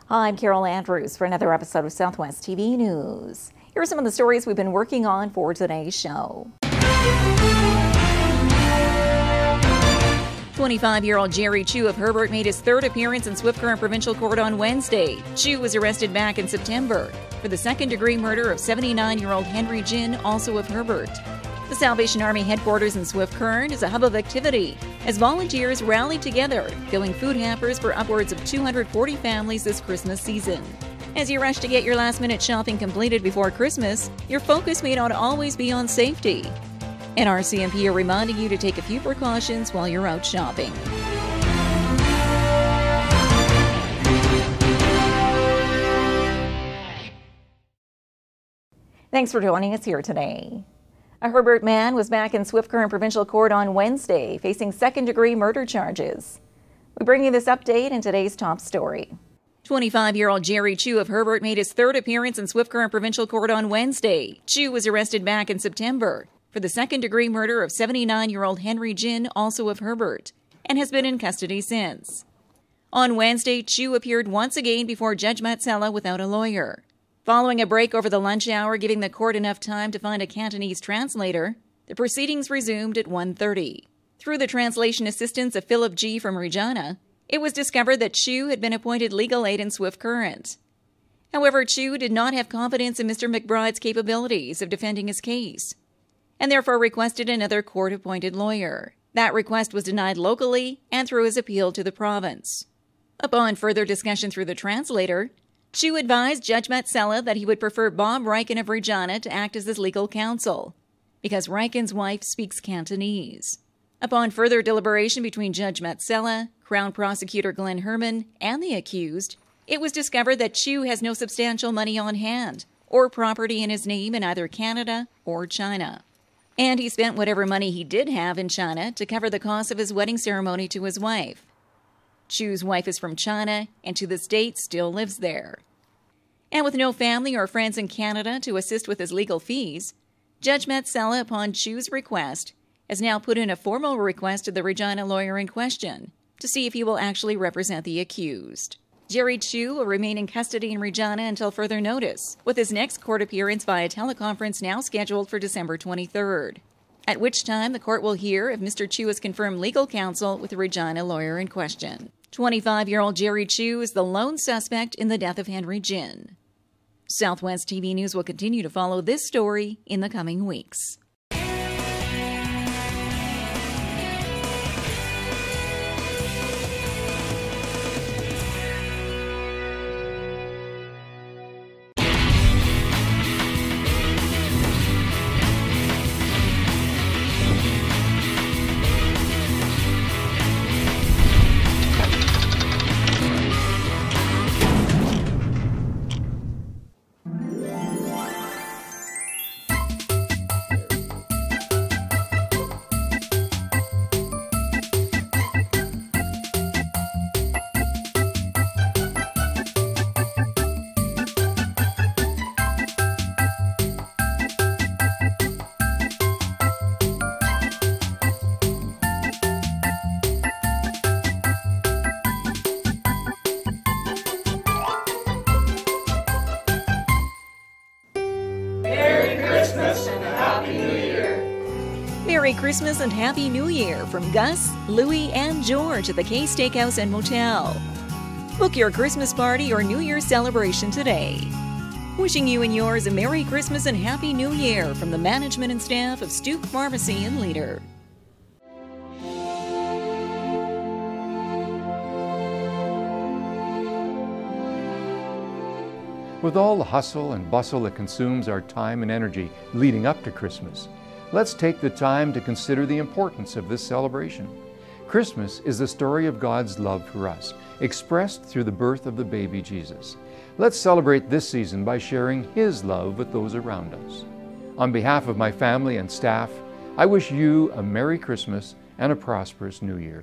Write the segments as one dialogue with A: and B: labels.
A: I'm Carol Andrews for another episode of Southwest TV News. Here are some of the stories we've been working on for today's show. 25-year-old Jerry Chu of Herbert made his third appearance in Swift Current Provincial Court on Wednesday. Chu was arrested back in September for the second-degree murder of 79-year-old Henry Jin, also of Herbert. The Salvation Army headquarters in Swift Current is a hub of activity as volunteers rallied together, filling food hampers for upwards of 240 families this Christmas season. As you rush to get your last-minute shopping completed before Christmas, your focus may not always be on safety. And RCMP are reminding you to take a few precautions while you're out shopping. Thanks for joining us here today. A Herbert man was back in Swift Current Provincial Court on Wednesday, facing second-degree murder charges. We bring you this update in today's top story. 25-year-old Jerry Chu of Herbert made his third appearance in Swift Current Provincial Court on Wednesday. Chu was arrested back in September for the second-degree murder of 79-year-old Henry Jin, also of Herbert, and has been in custody since. On Wednesday, Chu appeared once again before Judge Matsela without a lawyer. Following a break over the lunch hour, giving the court enough time to find a Cantonese translator, the proceedings resumed at 1:30. Through the translation assistance of Philip G. from Regina, it was discovered that Chu had been appointed legal aid in Swift Current. However, Chu did not have confidence in Mr. McBride's capabilities of defending his case, and therefore requested another court-appointed lawyer. That request was denied locally and through his appeal to the province. Upon further discussion through the translator, Chu advised Judge Matsela that he would prefer Bob Ryken of Regina to act as his legal counsel, because Ryken's wife speaks Cantonese. Upon further deliberation between Judge Matsela, Crown Prosecutor Glenn Herman, and the accused, it was discovered that Chu has no substantial money on hand or property in his name in either Canada or China. And he spent whatever money he did have in China to cover the cost of his wedding ceremony to his wife. Chu's wife is from China and to this date still lives there. And with no family or friends in Canada to assist with his legal fees, Judge Matsela, upon Chu's request, has now put in a formal request to the Regina lawyer in question to see if he will actually represent the accused. Jerry Chu will remain in custody in Regina until further notice, with his next court appearance via teleconference now scheduled for December 23rd, at which time the court will hear if Mr. Chu has confirmed legal counsel with the Regina lawyer in question. 25-year-old Jerry Chu is the lone suspect in the death of Henry Jin. Southwest TV News will continue to follow this story in the coming weeks. Merry Christmas and Happy New Year from Gus, Louie, and George at the K Steakhouse and Motel. Book your Christmas party or New Year's celebration today. Wishing you and yours a Merry Christmas and Happy New Year from the management and staff of Stoup Pharmacy and Leader.
B: With all the hustle and bustle that consumes our time and energy leading up to Christmas, let's take the time to consider the importance of this celebration. Christmas is the story of God's love for us, expressed through the birth of the baby Jesus. Let's celebrate this season by sharing His love with those around us. On behalf of my family and staff, I wish you a Merry Christmas and a prosperous New Year.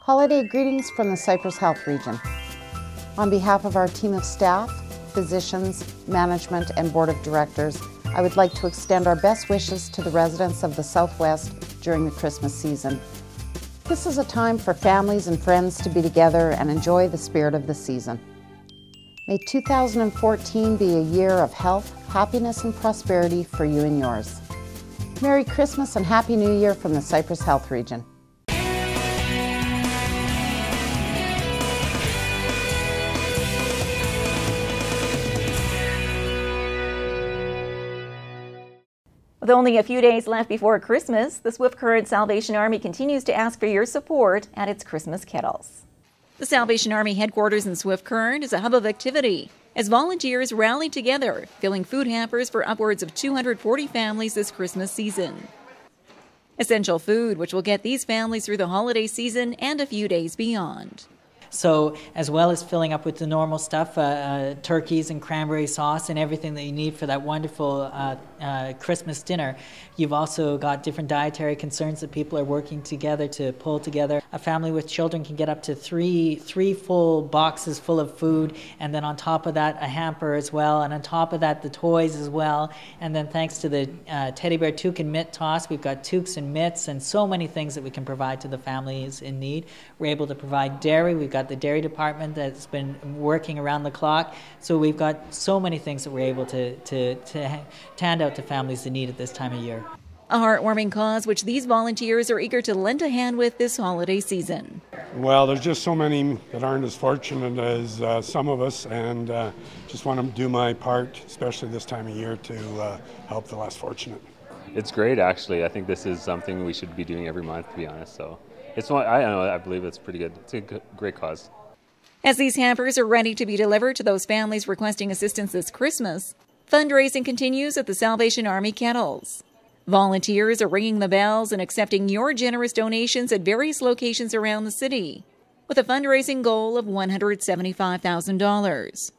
C: Holiday greetings from the Cypress Health Region. On behalf of our team of staff, physicians, management, and board of directors, I would like to extend our best wishes to the residents of the Southwest during the Christmas season. This is a time for families and friends to be together and enjoy the spirit of the season. May 2014 be a year of health, happiness, and prosperity for you and yours. Merry Christmas and Happy New Year from the Cypress Health Region.
A: With only a few days left before Christmas, the Swift Current Salvation Army continues to ask for your support at its Christmas kettles. The Salvation Army headquarters in Swift Current is a hub of activity as volunteers rally together, filling food hampers for upwards of 240 families this Christmas season. Essential food which will get these families through the holiday season and a few days beyond.
D: So as well as filling up with the normal stuff, turkeys and cranberry sauce and everything that you need for that wonderful Christmas dinner, you've also got different dietary concerns that people are working together to pull together. A family with children can get up to three full boxes full of food, and then on top of that a hamper as well, and on top of that the toys as well. And then thanks to the Teddy Bear Toque and Mitt Toss, we've got toques and mitts and so many things that we can provide to the families in need. We're able to provide dairy. We've got the dairy department that's been working around the clock. So we've got so many things that we're able to hand out to families in need at this time of year.
A: A heartwarming cause which these volunteers are eager to lend a hand with this holiday season.
E: Well, there's just so many that aren't as fortunate as some of us, and just want to do my part, especially this time of year, to help the less fortunate.
F: It's great, actually. I think this is something we should be doing every month, to be honest. So it's one, I believe it's pretty good. It's a great cause.
A: As these hampers are ready to be delivered to those families requesting assistance this Christmas, fundraising continues at the Salvation Army kettles. Volunteers are ringing the bells and accepting your generous donations at various locations around the city, with a fundraising goal of $175,000.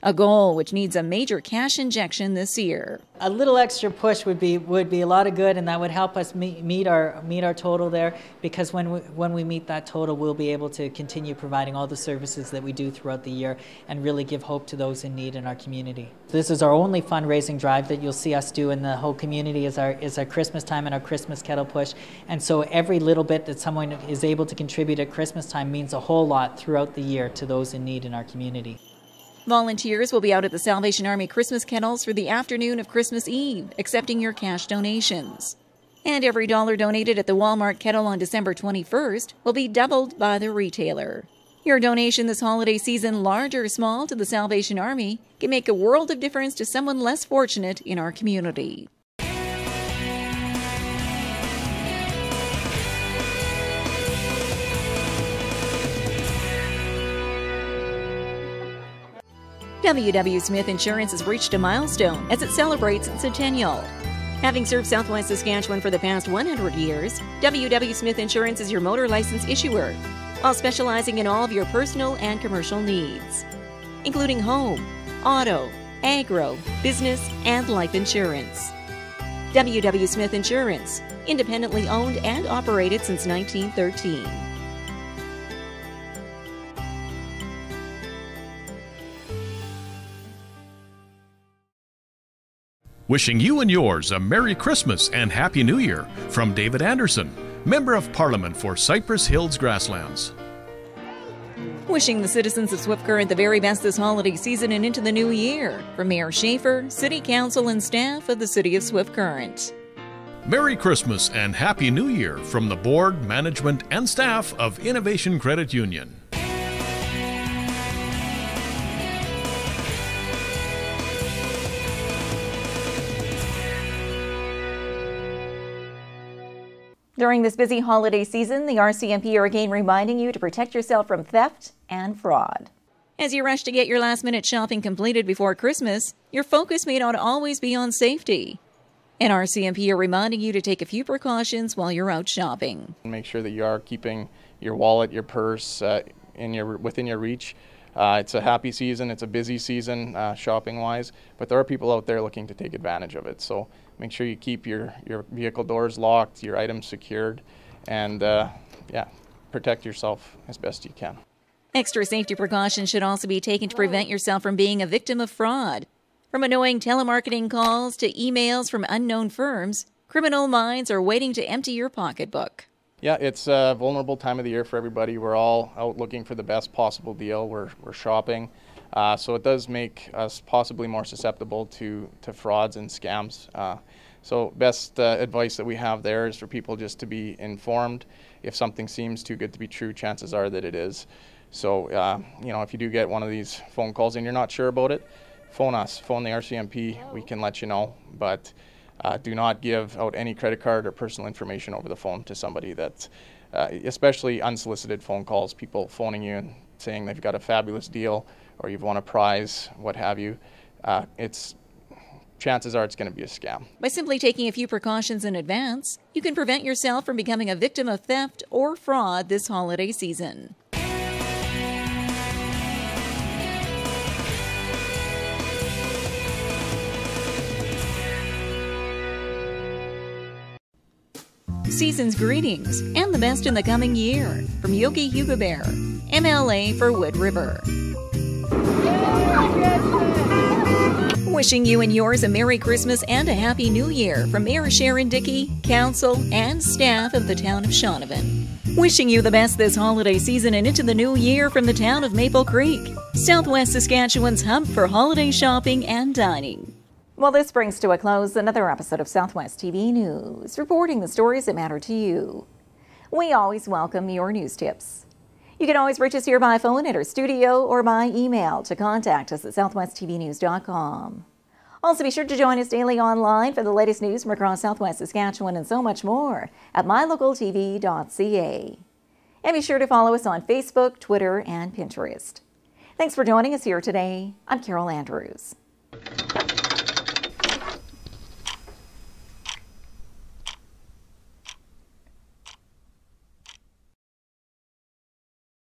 A: A goal which needs a major cash injection this year.
D: A little extra push would be a lot of good, and that would help us meet our total there, because when we meet that total, we'll be able to continue providing all the services that we do throughout the year and really give hope to those in need in our community. This is our only fundraising drive that you'll see us do in the whole community is our Christmas time and our Christmas kettle push. And so every little bit that someone is able to contribute at Christmas time means a whole lot throughout the year to those in need in our community.
A: Volunteers will be out at the Salvation Army Christmas kettles for the afternoon of Christmas Eve, accepting your cash donations. And every dollar donated at the Walmart kettle on December 21st will be doubled by the retailer. Your donation this holiday season, large or small, to the Salvation Army can make a world of difference to someone less fortunate in our community. W.W. Smith Insurance has reached a milestone as it celebrates its centennial. Having served Southwest Saskatchewan for the past 100 years, W.W. Smith Insurance is your motor license issuer, while specializing in all of your personal and commercial needs, including home, auto, agro, business, and life insurance. W.W. Smith Insurance, independently owned and operated since 1913.
G: Wishing you and yours a Merry Christmas and Happy New Year from David Anderson, Member of Parliament for Cypress Hills Grasslands.
A: Wishing the citizens of Swift Current the very best this holiday season and into the new year, from Mayor Schaefer, City Council, and staff of the City of Swift Current.
G: Merry Christmas and Happy New Year from the Board, Management, and staff of Innovation Credit Union.
A: During this busy holiday season, the RCMP are again reminding you to protect yourself from theft and fraud. As you rush to get your last-minute shopping completed before Christmas, your focus may not always be on safety. And RCMP are reminding you to take a few precautions while you're out shopping.
H: Make sure that you are keeping your wallet, your purse within your reach. It's a happy season, it's a busy season shopping-wise, but there are people out there looking to take advantage of it. So make sure you keep your vehicle doors locked, your items secured, and protect yourself as best you can.
A: Extra safety precautions should also be taken to prevent yourself from being a victim of fraud. From annoying telemarketing calls to emails from unknown firms, criminal minds are waiting to empty your pocketbook.
H: Yeah, it's a vulnerable time of the year for everybody. We're all out looking for the best possible deal. We're shopping. So it does make us possibly more susceptible to frauds and scams. So best advice that we have there is for people just to be informed. If something seems too good to be true, chances are that it is. So, you know, if you do get one of these phone calls and you're not sure about it, phone us, phone the RCMP, we can let you know. But do not give out any credit card or personal information over the phone to somebody that, especially unsolicited phone calls, people phoning you and saying they've got a fabulous deal or you've won a prize, what have you. Chances are it's going to be a scam.
A: By simply taking a few precautions in advance, you can prevent yourself from becoming a victim of theft or fraud this holiday season. Season's greetings and the best in the coming year from Yogi Hugo Bear, MLA for Wood River. Wishing you and yours a Merry Christmas and a Happy New Year from Mayor Sharon Dickey, Council, and staff of the town of Shaunavon. Wishing you the best this holiday season and into the new year from the town of Maple Creek, Southwest Saskatchewan's hub for holiday shopping and dining. Well, this brings to a close another episode of Southwest TV News, reporting the stories that matter to you. We always welcome your news tips. You can always reach us here by phone at our studio or by email to contact us at southwesttvnews.com. Also, be sure to join us daily online for the latest news from across Southwest Saskatchewan and so much more at mylocaltv.ca. And be sure to follow us on Facebook, Twitter, and Pinterest. Thanks for joining us here today. I'm Carol Andrews.